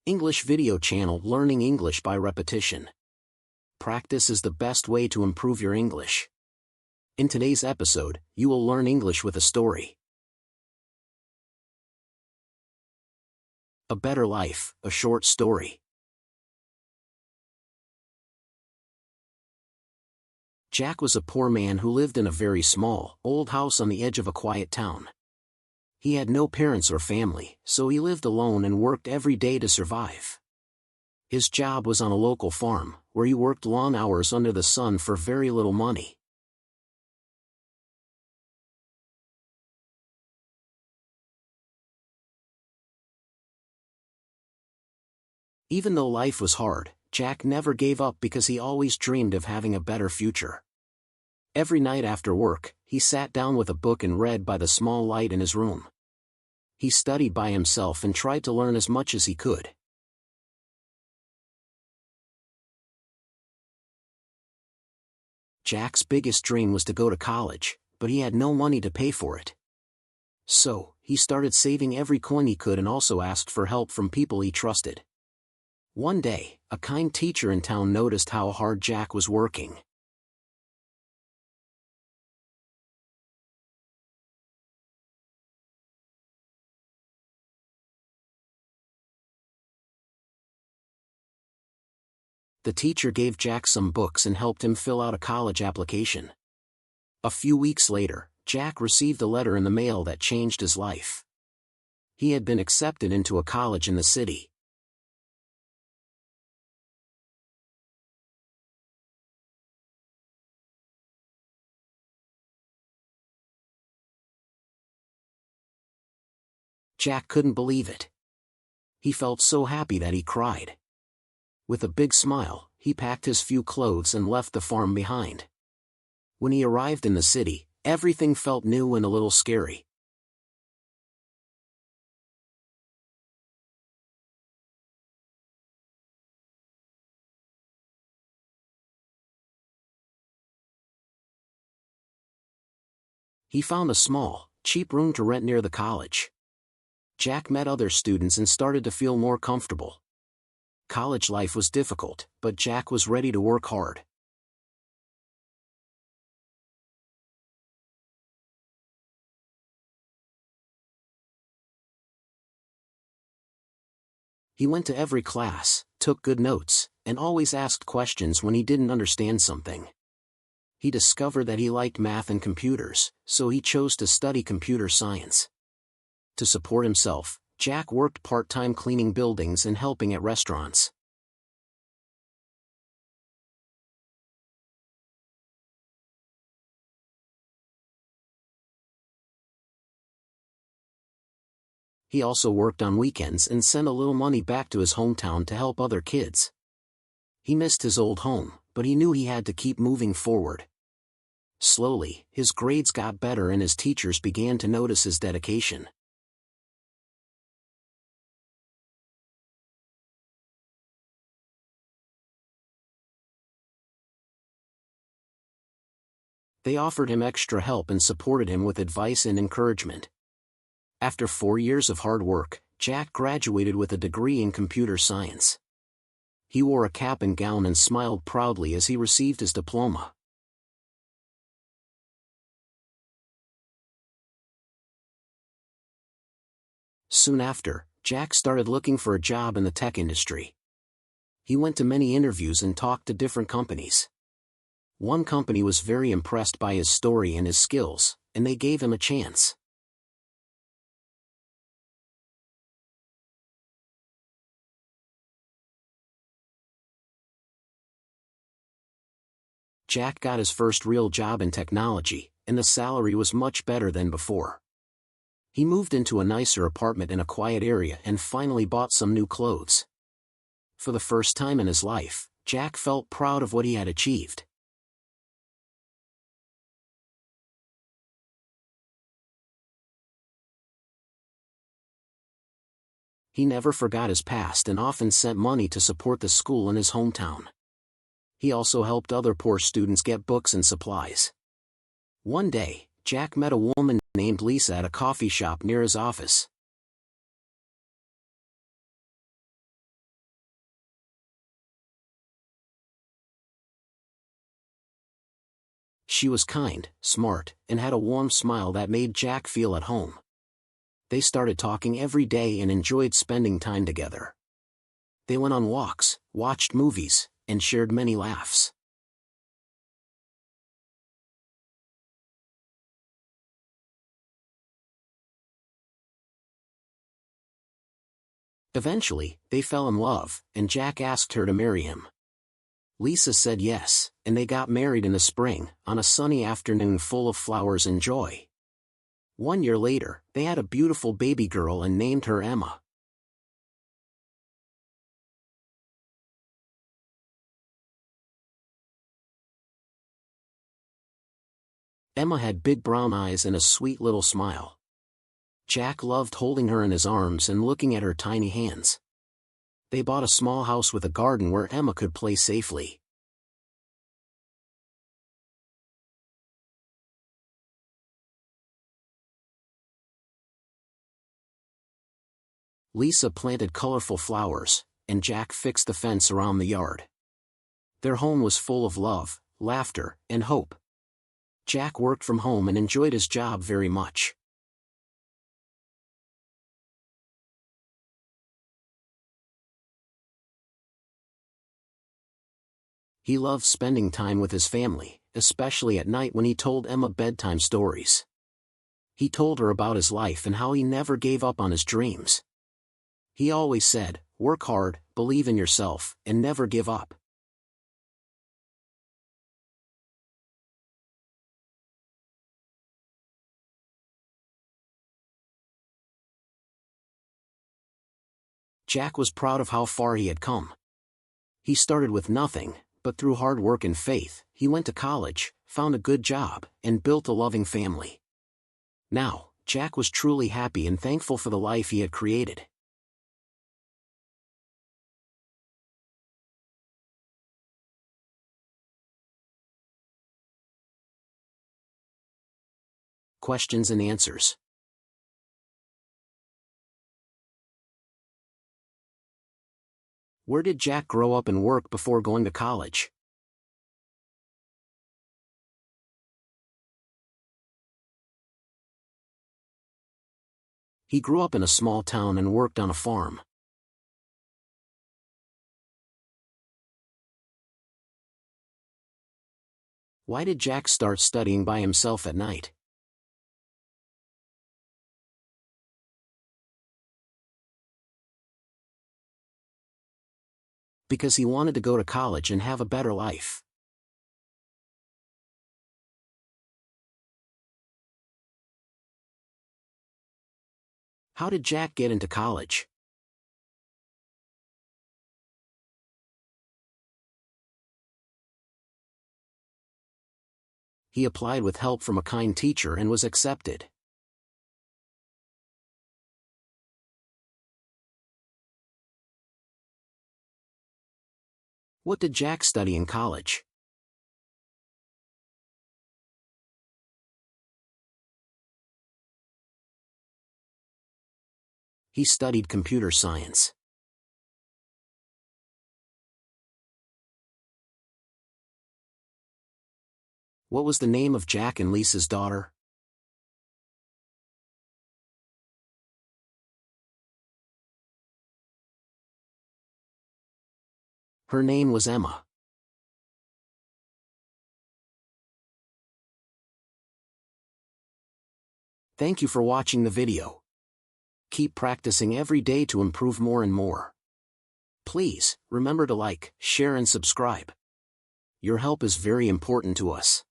English video channel learning English by repetition. Practice is the best way to improve your English. In today's episode, you will learn English with a story. A Better Life, a short story. Jack was a poor man who lived in a very small, old house on the edge of a quiet town. He had no parents or family, so he lived alone and worked every day to survive. His job was on a local farm, where he worked long hours under the sun for very little money. Even though life was hard, Jack never gave up because he always dreamed of having a better future. Every night after work, he sat down with a book and read by the small light in his room. He studied by himself and tried to learn as much as he could. Jack's biggest dream was to go to college, but he had no money to pay for it. So, he started saving every coin he could and also asked for help from people he trusted. One day, a kind teacher in town noticed how hard Jack was working. The teacher gave Jack some books and helped him fill out a college application. A few weeks later, Jack received a letter in the mail that changed his life. He had been accepted into a college in the city. Jack couldn't believe it. He felt so happy that he cried. With a big smile, he packed his few clothes and left the farm behind. When he arrived in the city, everything felt new and a little scary. He found a small, cheap room to rent near the college. Jack met other students and started to feel more comfortable. College life was difficult, but Jack was ready to work hard. He went to every class, took good notes, and always asked questions when he didn't understand something. He discovered that he liked math and computers, so he chose to study computer science. To support himself, Jack worked part-time cleaning buildings and helping at restaurants. He also worked on weekends and sent a little money back to his hometown to help other kids. He missed his old home, but he knew he had to keep moving forward. Slowly, his grades got better and his teachers began to notice his dedication. They offered him extra help and supported him with advice and encouragement. After 4 years of hard work, Jack graduated with a degree in computer science. He wore a cap and gown and smiled proudly as he received his diploma. Soon after, Jack started looking for a job in the tech industry. He went to many interviews and talked to different companies. One company was very impressed by his story and his skills, and they gave him a chance. Jack got his first real job in technology, and the salary was much better than before. He moved into a nicer apartment in a quiet area and finally bought some new clothes. For the first time in his life, Jack felt proud of what he had achieved. He never forgot his past and often sent money to support the school in his hometown. He also helped other poor students get books and supplies. One day, Jack met a woman named Lisa at a coffee shop near his office. She was kind, smart, and had a warm smile that made Jack feel at home. They started talking every day and enjoyed spending time together. They went on walks, watched movies, and shared many laughs. Eventually, they fell in love, and Jack asked her to marry him. Lisa said yes, and they got married in the spring, on a sunny afternoon full of flowers and joy. 1 year later, they had a beautiful baby girl and named her Emma. Emma had big brown eyes and a sweet little smile. Jack loved holding her in his arms and looking at her tiny hands. They bought a small house with a garden where Emma could play safely. Lisa planted colorful flowers, and Jack fixed the fence around the yard. Their home was full of love, laughter, and hope. Jack worked from home and enjoyed his job very much. He loved spending time with his family, especially at night when he told Emma bedtime stories. He told her about his life and how he never gave up on his dreams. He always said, "Work hard, believe in yourself, and never give up." Jack was proud of how far he had come. He started with nothing, but through hard work and faith, he went to college, found a good job, and built a loving family. Now, Jack was truly happy and thankful for the life he had created. Questions and answers. Where did Jack grow up and work before going to college? He grew up in a small town and worked on a farm. Why did Jack start studying by himself at night? Because he wanted to go to college and have a better life. How did Jack get into college? He applied with help from a kind teacher and was accepted. What did Jack study in college? He studied computer science. What was the name of Jack and Lisa's daughter? Her name was Emma. Thank you for watching the video. Keep practicing every day to improve more and more. Please, remember to like, share and subscribe. Your help is very important to us.